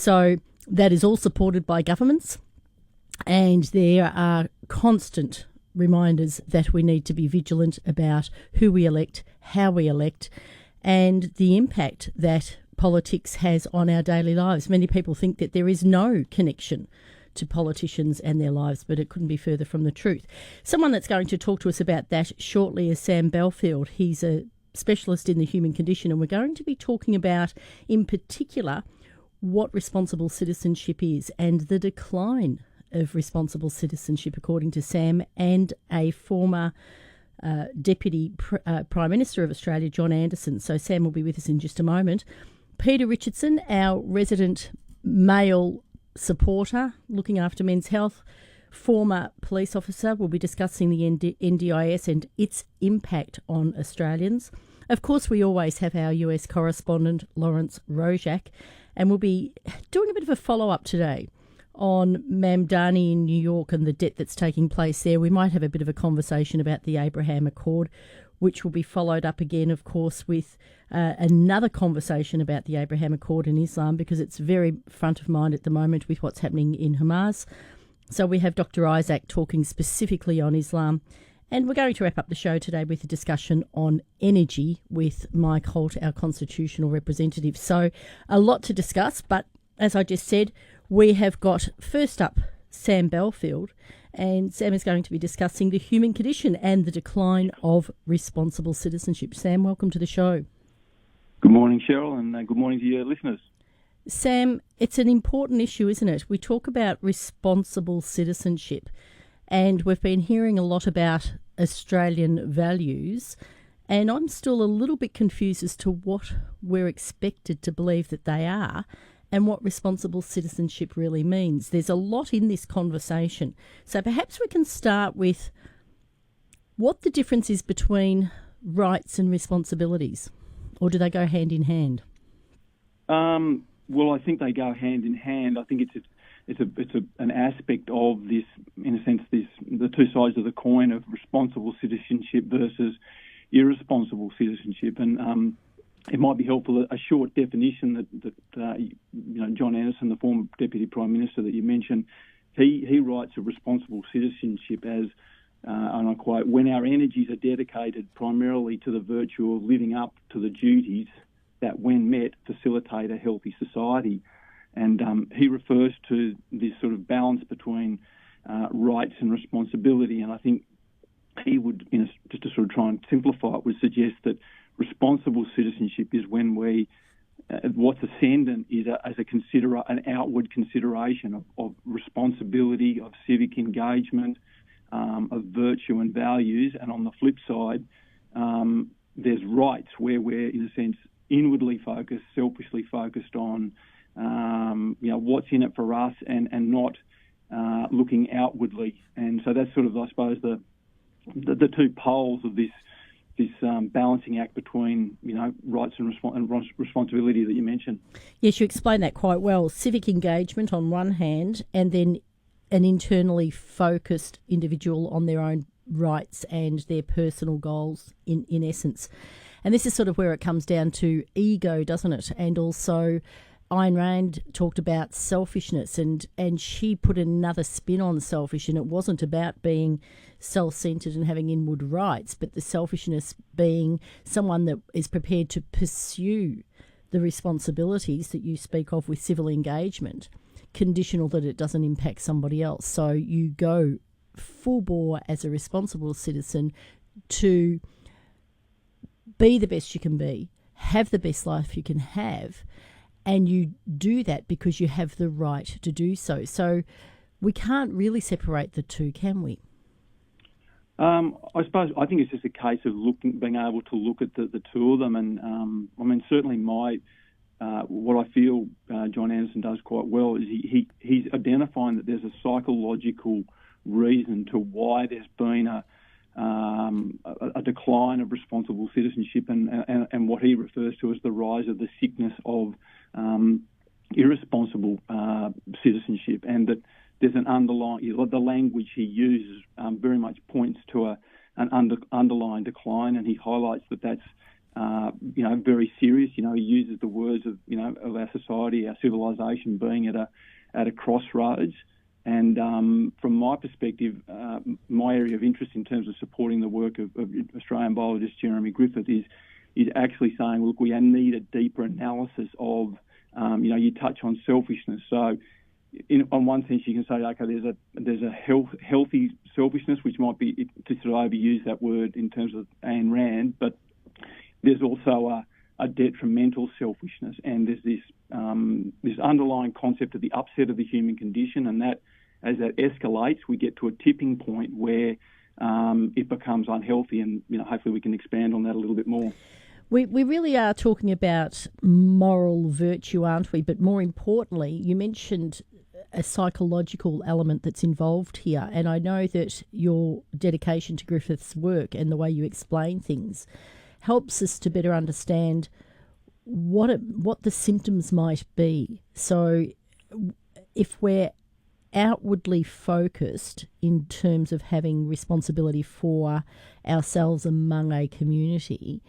So that is all supported by governments, and there are constant reminders that we need to be vigilant about who we elect, how we elect, and the impact that politics has on our daily lives. Many people think that there is no connection to politicians and their lives, but it couldn't be further from the truth. Someone that's going to talk to us about that shortly is Sam Belfield. He's a specialist in the human condition, and we're going to be talking about, in particular, what responsible citizenship is and the decline of responsible citizenship, according to Sam and a former Deputy Prime Minister of Australia, John Anderson. So Sam will be with us in just a moment. Peter Richardson, our resident male supporter looking after men's health, former police officer, will be discussing the NDIS and its impact on Australians. Of course, we always have our US correspondent, Lawrence Rojak, and we'll be doing a bit of a follow-up today on Mamdani in New York and the debt that's taking place there. We might have a bit of a conversation about the Abraham Accord, which will be followed up again, of course, with another conversation about the Abraham Accord in Islam, because it's very front of mind at the moment with what's happening in Hamas. So we have Dr. Isaac talking specifically on Islam. And we're going to wrap up the show today with a discussion on energy with Mike Holt, our constitutional representative. So a lot to discuss, but as I just said, we have got, first up, Sam Belfield, and Sam is going to be discussing the human condition and the decline of responsible citizenship. Sam, welcome to the show. Good morning, Cheryl, and good morning to your listeners. Sam, it's an important issue, isn't it? We talk about responsible citizenship, and we've been hearing a lot about Australian values, and I'm still a little bit confused as to what we're expected to believe that they are and what responsible citizenship really means. There's a lot in this conversation. So perhaps we can start with what the difference is between rights and responsibilities, or do they go hand in hand? Well, I think they go hand in hand. I think it's an aspect of this, in a sense, the two sides of the coin of responsible citizenship versus irresponsible citizenship. And it might be helpful, a short definition that John Anderson, the former Deputy Prime Minister that you mentioned, he writes of responsible citizenship as, and I quote, when our energies are dedicated primarily to the virtue of living up to the duties that, when met, facilitate a healthy society. And he refers to this sort of balance between rights and responsibility. And I think he would, just to sort of try and simplify it, would suggest that responsible citizenship is when we, what's ascendant is an outward consideration of responsibility, of civic engagement, of virtue and values. And on the flip side, there's rights where we're, in a sense, inwardly focused, selfishly focused on what's in it for us and not looking outwardly. And so that's sort of, I suppose, the two poles of this balancing act between rights and responsibility that you mentioned. Yes, you explained that quite well. Civic engagement on one hand, and then an internally focused individual on their own rights and their personal goals in essence. And this is sort of where it comes down to ego, doesn't it? And also Ayn Rand talked about selfishness, and she put another spin on selfish, and it wasn't about being self-centred and having inward rights, but the selfishness being someone that is prepared to pursue the responsibilities that you speak of with civil engagement, conditional that it doesn't impact somebody else. So you go full bore as a responsible citizen to be the best you can be, have the best life you can have, and you do that because you have the right to do so. So we can't really separate the two, can we? I think it's just a case of being able to look at the two of them. And certainly what I feel John Anderson does quite well is he's identifying that there's a psychological reason to why there's been a decline of responsible citizenship and what he refers to as the rise of the sickness of irresponsible citizenship, and that there's an underlying, the language he uses very much points to an underlying decline, and he highlights that that's very serious. He uses the words of our society, our civilisation being at a crossroads. And from my perspective, my area of interest in terms of supporting the work of Australian biologist Jeremy Griffith is actually saying, look, we need a deeper analysis of, you touch on selfishness. So on one sense, you can say, okay, there's a healthy selfishness, which might be, to sort of overuse that word in terms of Ayn Rand, but there's also a detrimental selfishness, and there's this underlying concept of the upset of the human condition, and that as that escalates, we get to a tipping point where it becomes unhealthy, and hopefully we can expand on that a little bit more. We really are talking about moral virtue, aren't we? But more importantly, you mentioned a psychological element that's involved here, and I know that your dedication to Griffith's work and the way you explain things helps us to better understand what the symptoms might be. So if we're outwardly focused in terms of having responsibility for ourselves among a community,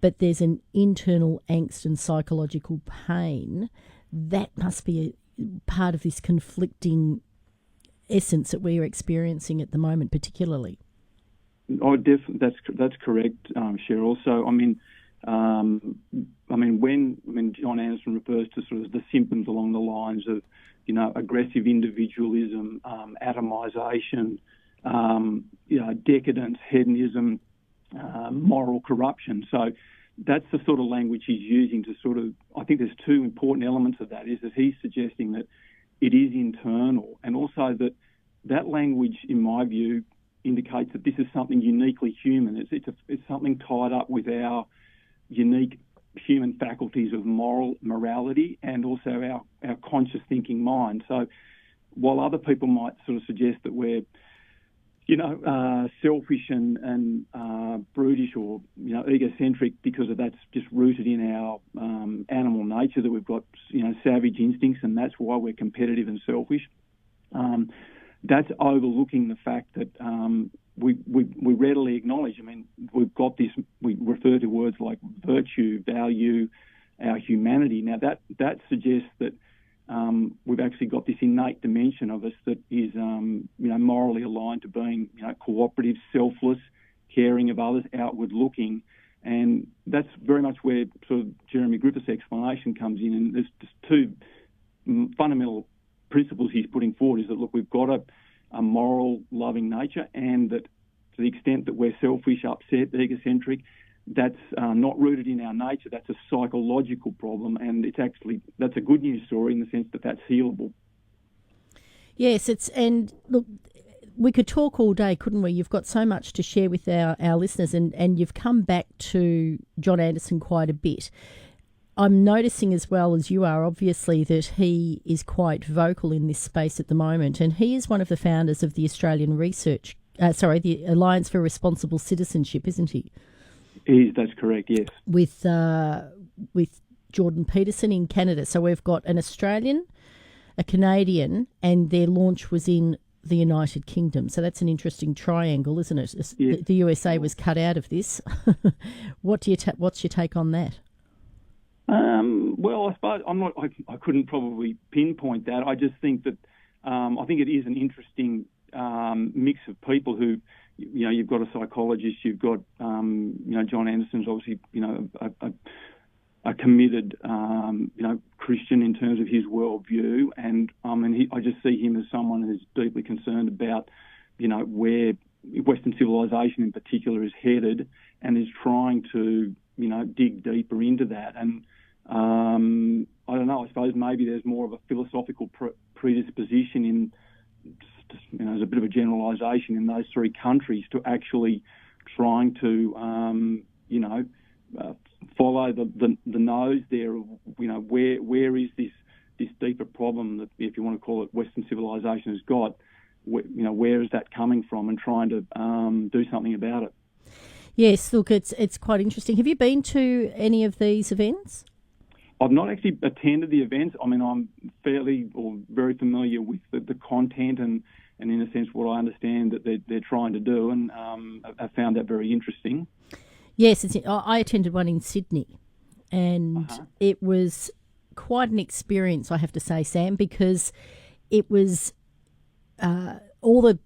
but there's an internal angst and psychological pain, that must be a part of this conflicting essence that we're experiencing at the moment, particularly. Oh, definitely, that's correct, Cheryl. So, when John Anderson refers to sort of the symptoms along the lines of, aggressive individualism, atomisation, decadence, hedonism, moral corruption. So that's the sort of language he's using to sort of, I think there's two important elements of that, is that he's suggesting that it is internal, and also that language, in my view, indicates that this is something uniquely human. It's something tied up with our unique human faculties of morality and also our conscious thinking mind. So while other people might sort of suggest that we're selfish and brutish or egocentric because of that's just rooted in our animal nature, that we've got savage instincts and that's why we're competitive and selfish. That's overlooking the fact that we readily acknowledge. We've got this. We refer to words like virtue, value, our humanity. Now that suggests that we've actually got this innate dimension of us that is, morally aligned to being, cooperative, selfless, caring of others, outward-looking, and that's very much where sort of Jeremy Griffith's explanation comes in. And there's just two fundamental principles he's putting forward: is that, look, we've got a moral, loving nature, and that to the extent that we're selfish, upset, egocentric, that's not rooted in our nature. That's a psychological problem, and that's a good news story in the sense that that's healable. Yes, and look, we could talk all day, couldn't we? You've got so much to share with our listeners, and you've come back to John Anderson quite a bit. I'm noticing as well as you are, obviously, that he is quite vocal in this space at the moment, and he is one of the founders of the Australian the Alliance for Responsible Citizenship, isn't he? That's correct, yes. With Jordan Peterson in Canada. So we've got an Australian, a Canadian, and their launch was in the United Kingdom. So that's an interesting triangle, isn't it? Yeah. The USA was cut out of this. What's your take on that? Well, I suppose I couldn't probably pinpoint that. I just think that I think it is an interesting mix of people who, you've got a psychologist, you've got John Anderson's obviously a committed Christian in terms of his worldview, and I just see him as someone who's deeply concerned about where Western civilisation in particular is headed, and is trying to dig deeper into that. And I don't know, I suppose maybe there's more of a philosophical predisposition in, as a bit of a generalisation, in those three countries to actually trying to, follow the nose there of, where is this deeper problem that, if you want to call it, Western civilisation has got, where is that coming from, and trying to do something about it. Yes, look, it's quite interesting. Have you been to any of these events? I've not actually attended the events. I'm fairly or very familiar with the content and in a sense what I understand that they're trying to do, and I found that very interesting. Yes, I attended one in Sydney, and it was quite an experience, I have to say, Sam, because it was all the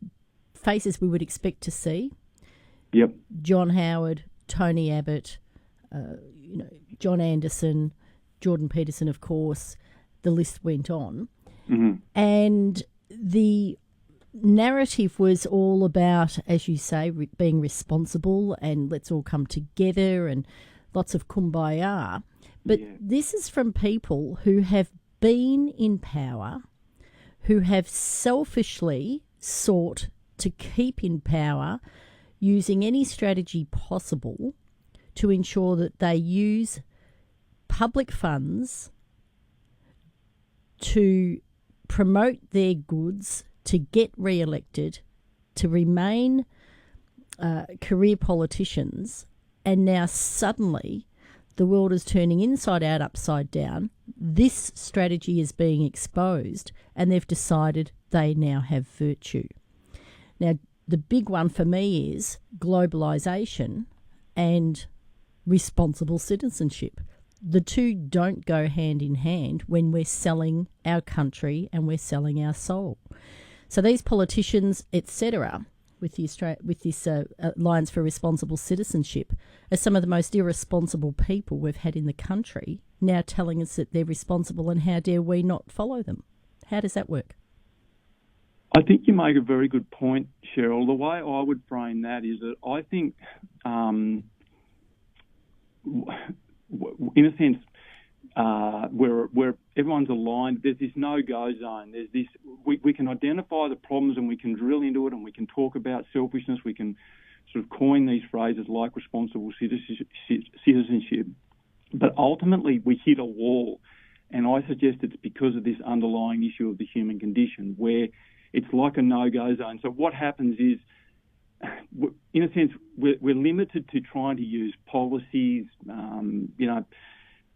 faces we would expect to see. Yep. John Howard, Tony Abbott, John Anderson, Jordan Peterson, of course. The list went on. Mm-hmm. And the narrative was all about, as you say, being responsible and let's all come together and lots of kumbaya. But this is from people who have been in power, who have selfishly sought to keep in power using any strategy possible to ensure that they use public funds to promote their goods, to get re-elected, to remain career politicians, and now suddenly the world is turning inside out, upside down. This strategy is being exposed, and they've decided they now have virtue. Now, the big one for me is globalisation and responsible citizenship. The two don't go hand in hand when we're selling our country and we're selling our soul. So these politicians, etc., with this Alliance for Responsible Citizenship, are some of the most irresponsible people we've had in the country, now telling us that they're responsible, and how dare we not follow them? How does that work? I think you make a very good point, Cheryl. The way I would frame that is that I think, in a sense, where everyone's aligned, there's this no-go zone. There's this we can identify the problems and we can drill into it and we can talk about selfishness. We can sort of coin these phrases like responsible citizenship. But ultimately, we hit a wall, and I suggest it's because of this underlying issue of the human condition, where it's like a no-go zone. So what happens is, in a sense, we're limited to trying to use policies,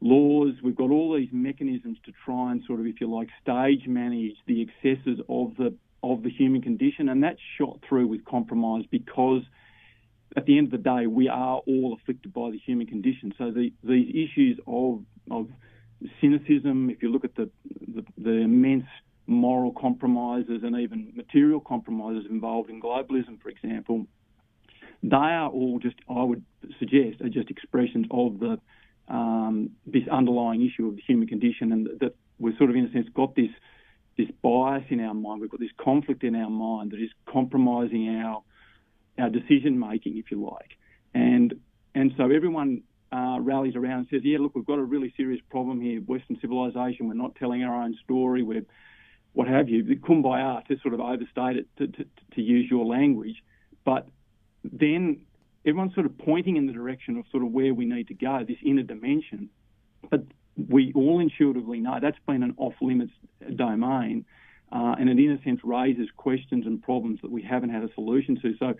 laws. We've got all these mechanisms to try and sort of, if you like, stage manage the excesses of the human condition, and that's shot through with compromise, because at the end of the day, we are all afflicted by the human condition. So these issues of cynicism, if you look at the immense moral compromises and even material compromises involved in globalism, for example, they are all just, I would suggest, are just expressions of this underlying issue of the human condition, and that we've sort of, in a sense, got this bias in our mind. We've got this conflict in our mind that is compromising our decision making, if you like, and so everyone rallies around and says, yeah, look, we've got a really serious problem here. Western civilisation, we're not telling our own story. We're what have you, the kumbaya, to sort of overstate it, to use your language. But then everyone's sort of pointing in the direction of sort of where we need to go, this inner dimension. But we all intuitively know that's been an off-limits domain, and it, in a sense, raises questions and problems that we haven't had a solution to. So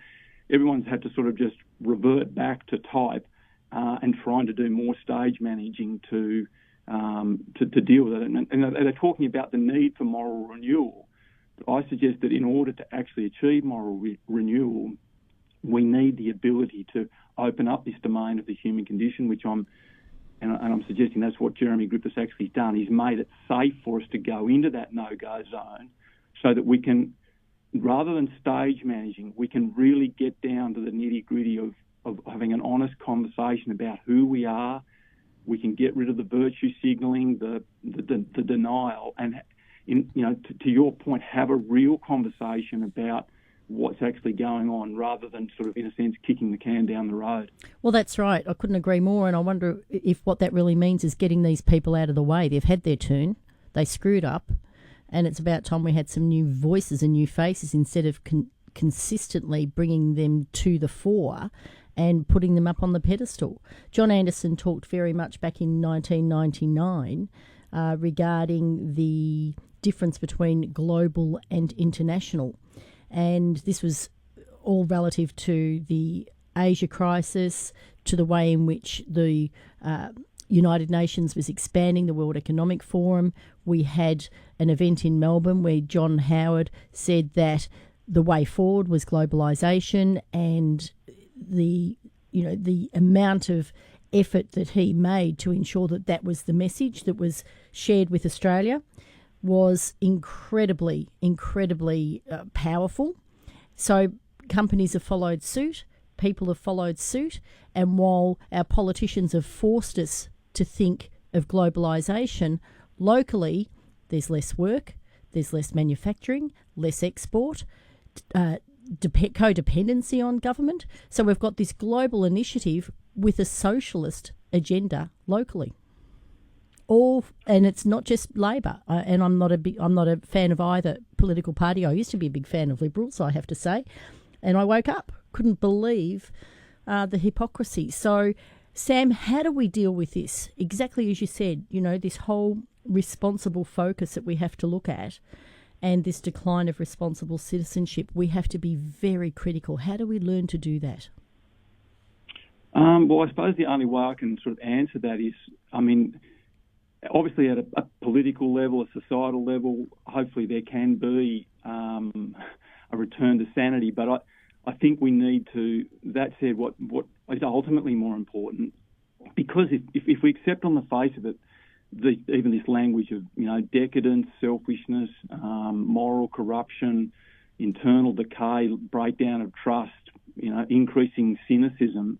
everyone's had to sort of just revert back to type and trying to do more stage managing to deal with it. And they're talking about the need for moral renewal. But I suggest that in order to actually achieve moral renewal, we need the ability to open up this domain of the human condition, which I'm suggesting that's what Jeremy Griffith's actually done. He's made it safe for us to go into that no-go zone, so that we can, rather than stage managing, we can really get down to the nitty-gritty of having an honest conversation about who we are. We can get rid of the virtue signalling, the denial, and to your point, have a real conversation about what's actually going on, rather than sort of, in a sense, kicking the can down the road. Well, that's right. I couldn't agree more, and I wonder if what that really means is getting these people out of the way. They've had their turn, they screwed up, and it's about time we had some new voices and new faces, instead of consistently bringing them to the fore and putting them up on the pedestal. John Anderson talked very much back in 1999 regarding the difference between global and international. And this was all relative to the Asia crisis, to the way in which the United Nations was expanding the World Economic Forum. We had an event in Melbourne where John Howard said that the way forward was globalisation, and the the amount of effort that he made to ensure that that was the message that was shared with Australia was incredibly, incredibly powerful. So companies have followed suit, people have followed suit, and while our politicians have forced us to think of globalisation, locally there's less work, there's less manufacturing, less export, codependency on government. So we've got this global initiative with a socialist agenda locally. And it's not just Labor. And I'm not a fan of either political party. I used to be a big fan of Liberals, I have to say. And I woke up, couldn't believe the hypocrisy. So, Sam, how do we deal with this? Exactly as you said, this whole responsible focus that we have to look at, and this decline of responsible citizenship, we have to be very critical. How do we learn to do that? Well, I suppose the only way I can sort of answer that is, obviously at a political level, a societal level, hopefully there can be a return to sanity. But I think we need to, that said, what is ultimately more important, because if we accept on the face of it, even this language of decadence, selfishness, moral corruption, internal decay, breakdown of trust, increasing cynicism,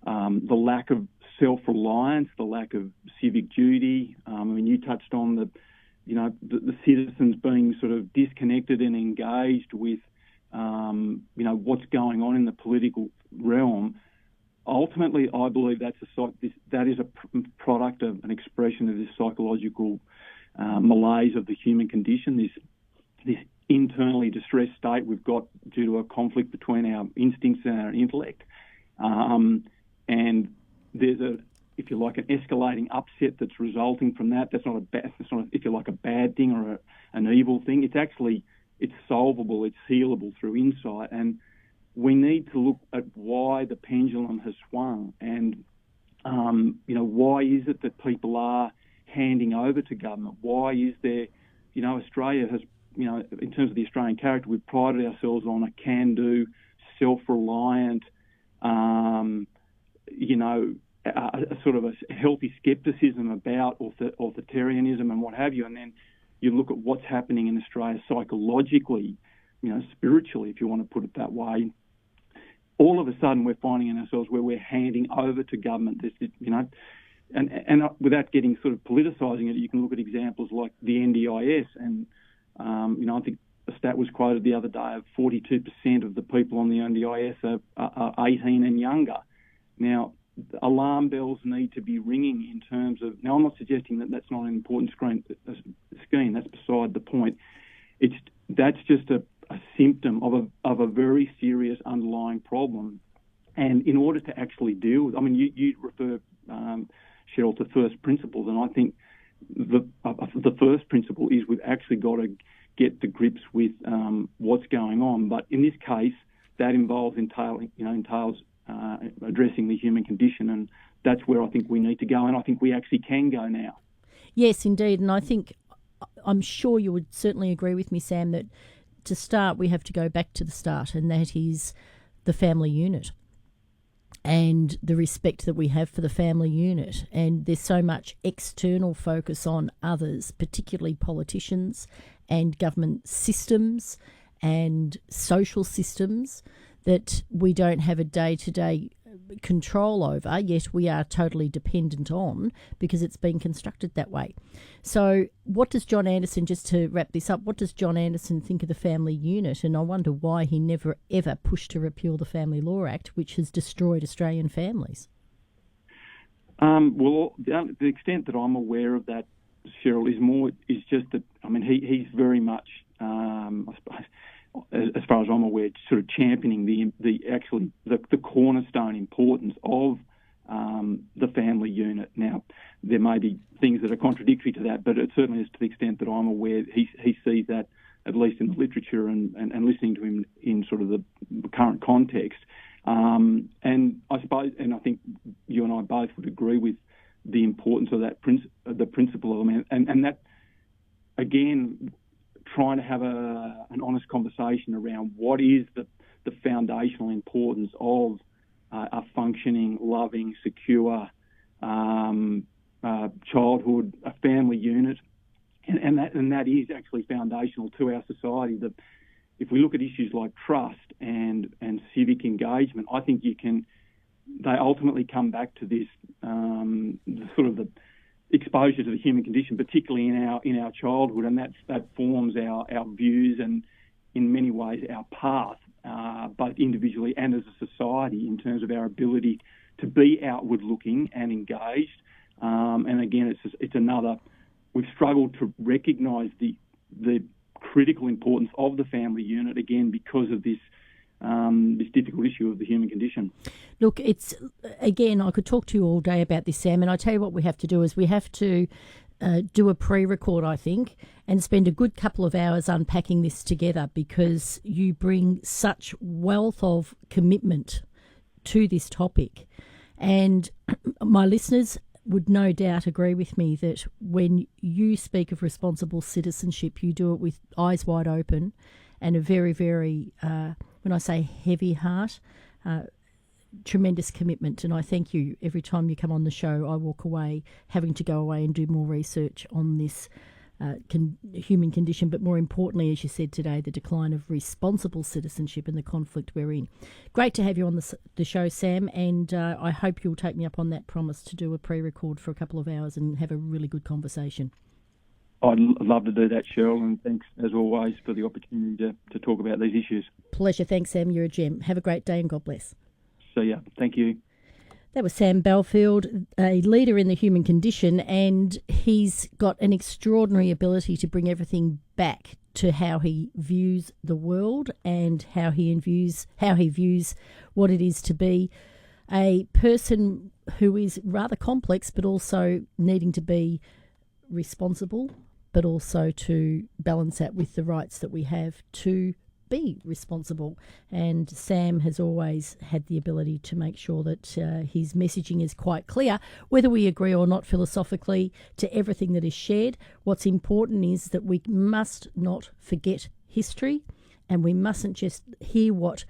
the lack of self-reliance, the lack of civic duty. You touched on the citizens being sort of disconnected and engaged with what's going on in the political realm. Ultimately, I believe that is a product of an expression of this psychological malaise of the human condition, this internally distressed state we've got due to a conflict between our instincts and our intellect. And there's if you like, an escalating upset that's resulting from that. That's not if you like, a bad thing or an evil thing. It's solvable, it's healable through insight. And we need to look at why the pendulum has swung and, why is it that people are handing over to government? Why is there, Australia has, in terms of the Australian character, we've prided ourselves on a can-do, self-reliant, a sort of a healthy scepticism about authoritarianism and what have you. And then you look at what's happening in Australia psychologically, spiritually, if you want to put it that way. All of a sudden, we're finding in ourselves where we're handing over to government this, and without getting sort of politicising it, you can look at examples like the NDIS, and I think a stat was quoted the other day of 42% of the people on the NDIS are 18 and younger. Now, alarm bells need to be ringing in terms of. Now, I'm not suggesting that that's not an important scheme. That's beside the point. That's just a symptom of a very serious underlying problem. And in order to actually deal with, you refer, Cheryl, to first principles, and I think the first principle is we've actually got to get to grips with what's going on. But in this case, that entails addressing the human condition, and that's where I think we need to go, and I think we actually can go now. Yes, indeed, and I'm sure you would certainly agree with me, Sam, that to start we have to go back to the start, and that is the family unit and the respect that we have for the family unit. And there's so much external focus on others, particularly politicians and government systems and social systems, that we don't have a day-to-day control over, yet we are totally dependent on because it's been constructed that way. So what does John Anderson, just to wrap this up, what does John Anderson think of the family unit? And I wonder why he never ever pushed to repeal the Family Law Act, which has destroyed Australian families. Well, the extent that I'm aware of that, Cheryl, is just that, he's very much, I suppose, as far as I'm aware, sort of championing the cornerstone importance of the family unit. Now, there may be things that are contradictory to that, but it certainly is, to the extent that I'm aware, he sees that, at least in the literature and listening to him in sort of the current context. And I suppose, and I think you and I both would agree with the importance of that the principle of it, and that, again, trying to have an honest conversation around what is the foundational importance of a functioning, loving, secure childhood, a family unit, and that is actually foundational to our society. That if we look at issues like trust and civic engagement, I think they ultimately come back to this the exposure to the human condition, particularly in our childhood, and that forms our views and in many ways our path, both individually and as a society, in terms of our ability to be outward looking and engaged. And again, it's another. We've struggled to recognise the critical importance of the family unit, again, because of this difficult issue of the human condition. Look, again, I could talk to you all day about this, Sam, and I tell you what we have to do is we have to do a pre-record, I think, and spend a good couple of hours unpacking this together, because you bring such wealth of commitment to this topic. And my listeners would no doubt agree with me that when you speak of responsible citizenship, you do it with eyes wide open and a very, very, when I say heavy heart, tremendous commitment. And I thank you. Every time you come on the show, I walk away having to go away and do more research on this human condition, but more importantly, as you said today, the decline of responsible citizenship and the conflict we're in. Great to have you on the show, Sam, and I hope you'll take me up on that promise to do a pre-record for a couple of hours and have a really good conversation. I'd love to do that, Cheryl, and thanks, as always, for the opportunity to talk about these issues. Pleasure. Thanks, Sam. You're a gem. Have a great day and God bless. See ya. Thank you. That was Sam Belfield, a leader in the human condition, and he's got an extraordinary ability to bring everything back to how he views the world and how he views what it is to be a person who is rather complex, but also needing to be responsible, but also to balance that with the rights that we have to be responsible. And Sam has always had the ability to make sure that his messaging is quite clear, whether we agree or not philosophically to everything that is shared. What's important is that we must not forget history, and we mustn't just hear what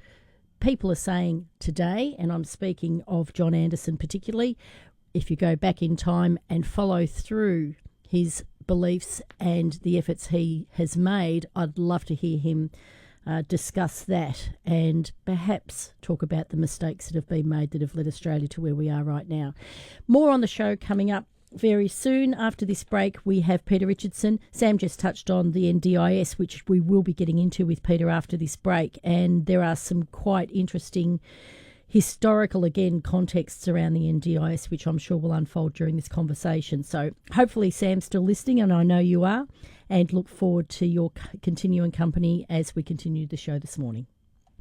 people are saying today, and I'm speaking of John Anderson particularly. If you go back in time and follow through his beliefs and the efforts he has made, I'd love to hear him discuss that and perhaps talk about the mistakes that have been made that have led Australia to where we are right now. More on the show coming up very soon. After this break, we have Peter Richardson. Sam just touched on the NDIS, which we will be getting into with Peter after this break, and there are some quite interesting historical, again, contexts around the NDIS, which I'm sure will unfold during this conversation. So hopefully Sam's still listening, and I know you are, and look forward to your continuing company as we continue the show this morning.